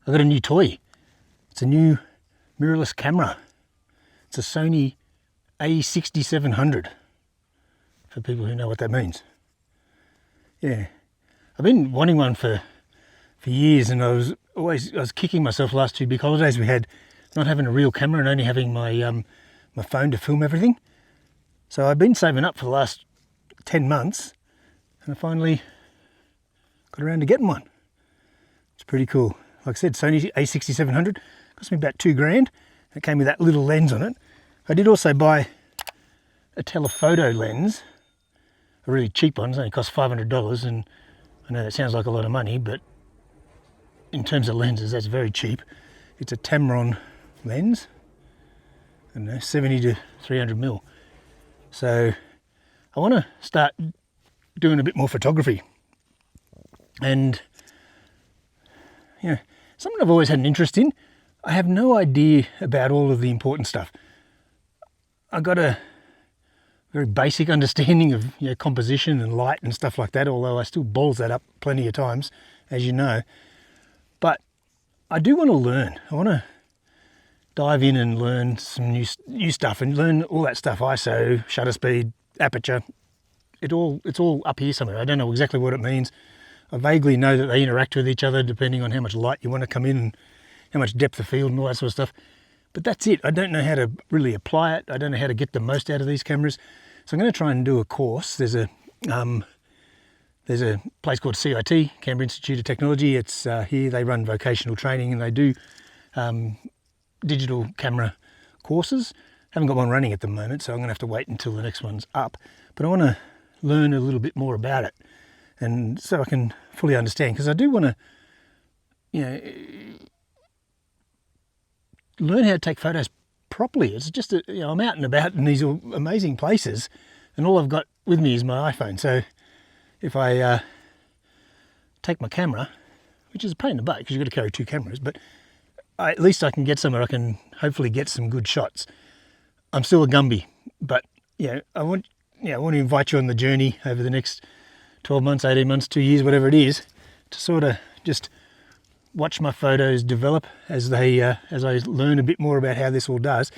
I got a new toy. It's a new mirrorless camera. It's a Sony A6700, for people who know what that means. Yeah, I've been wanting one for years, and I was kicking myself last 2 big holidays we had, not having a real camera and only having my my phone to film everything. So I've been saving up for the last 10 months, and I finally got around to getting one. It's pretty cool. Like I said, Sony A6700, cost me about $2 grand. It came with that little lens on it. I did also buy a telephoto lens, a really cheap one. It only cost $500, and I know that sounds like a lot of money, but in terms of lenses, that's very cheap. It's a Tamron lens, I don't know, 70 to 300 mil. So I want to start doing a bit more photography, and yeah, something I've always had an interest in. I have no idea about all of the important stuff. I got a very basic understanding of composition and light and stuff like that, although I still balls that up plenty of times, as you know. But I do want to learn. I want to dive in and learn some new stuff, and learn all that stuff: ISO, shutter speed, aperture. It's all up here somewhere. I don't know exactly what it means. I vaguely know that they interact with each other depending on how much light you want to come in and how much depth of field and all that sort of stuff. But that's it. I don't know how to really apply it. I don't know how to get the most out of these cameras. So I'm going to try and do a course. There's a place called CIT, Canberra Institute of Technology. It's here. They run vocational training, and they do digital camera courses. Haven't got one running at the moment, so I'm going to have to wait until the next one's up. But I want to learn a little bit more about it, and so I can fully understand, because I do want to, learn how to take photos properly. It's just I'm out and about in these amazing places, and all I've got with me is my iPhone. So if I take my camera, which is a pain in the butt because you've got to carry 2 cameras, but at least I can get somewhere I can hopefully get some good shots. I'm still a Gumby, but I want to invite you on the journey over the next 12 months, 18 months, 2 years, whatever it is, to sort of just watch my photos develop as I learn a bit more about how this all does.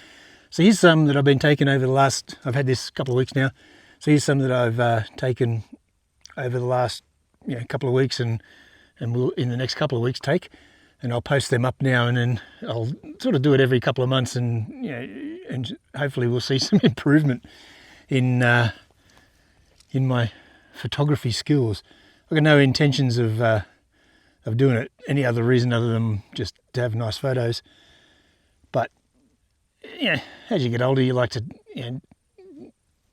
So here's some that I've been taking over the last, I've had this couple of weeks now. So here's some that I've taken over the last couple of weeks, and will in the next couple of weeks take, and I'll post them up now, and then I'll sort of do it every couple of months, and and hopefully we'll see some improvement in my photography skills. I've got no intentions of doing it any other reason other than just to have nice photos. But as you get older, you like to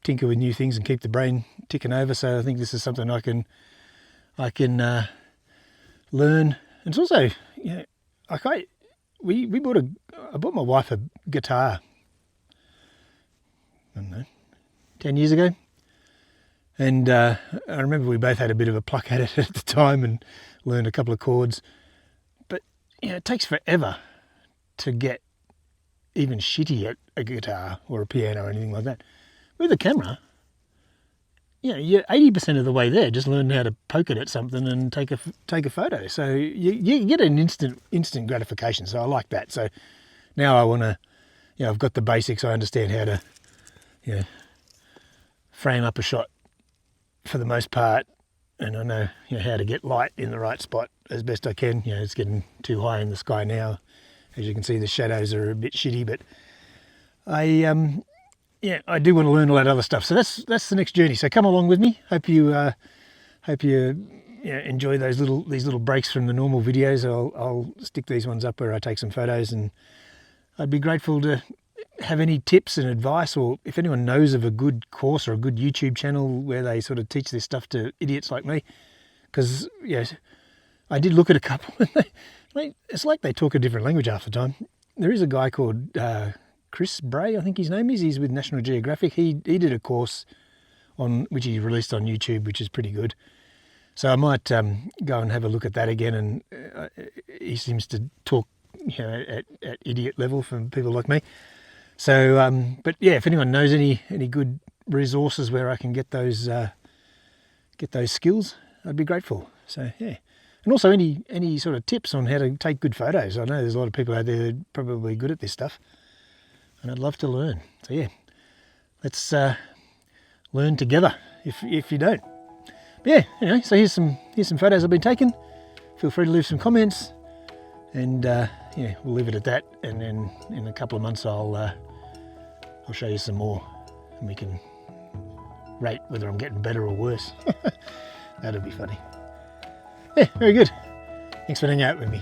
tinker with new things and keep the brain ticking over. So I think this is something I can learn. And it's also I bought my wife a guitar, I don't know, 10 years ago. And I remember we both had a bit of a pluck at it at the time and learned a couple of chords. But it takes forever to get even shitty at a guitar or a piano or anything like that. With a camera, you're 80% of the way there. Just learn how to poke it at something and take a photo. So you get an instant gratification. So I like that. So now I want to, I've got the basics. I understand how to, frame up a shot for the most part, and I know how to get light in the right spot as best I can. It's getting too high in the sky now. As you can see, the shadows are a bit shitty, but I do want to learn all that other stuff. So that's the next journey. So come along with me. Hope you enjoy these little breaks from the normal videos. I'll stick these ones up where I take some photos, and I'd be grateful to have any tips and advice, or if anyone knows of a good course or a good YouTube channel where they sort of teach this stuff to idiots like me. Because I did look at a couple, and it's like they talk a different language half the time. There is a guy called Chris Bray, I think his name is. He's with National Geographic. He did a course which he released on YouTube, which is pretty good. So I might go and have a look at that again. And he seems to talk at idiot level for people like me. So, but if anyone knows any good resources where I can get those skills, I'd be grateful. So And also any sort of tips on how to take good photos. I know there's a lot of people out there that are probably good at this stuff, and I'd love to learn. So yeah, let's learn together if you don't. But yeah, anyway, so here's some photos I've been taking. Feel free to leave some comments, and yeah, we'll leave it at that. And then in a couple of months I'll show you some more, and we can rate whether I'm getting better or worse. That'll be funny. Yeah, very good. Thanks for hanging out with me.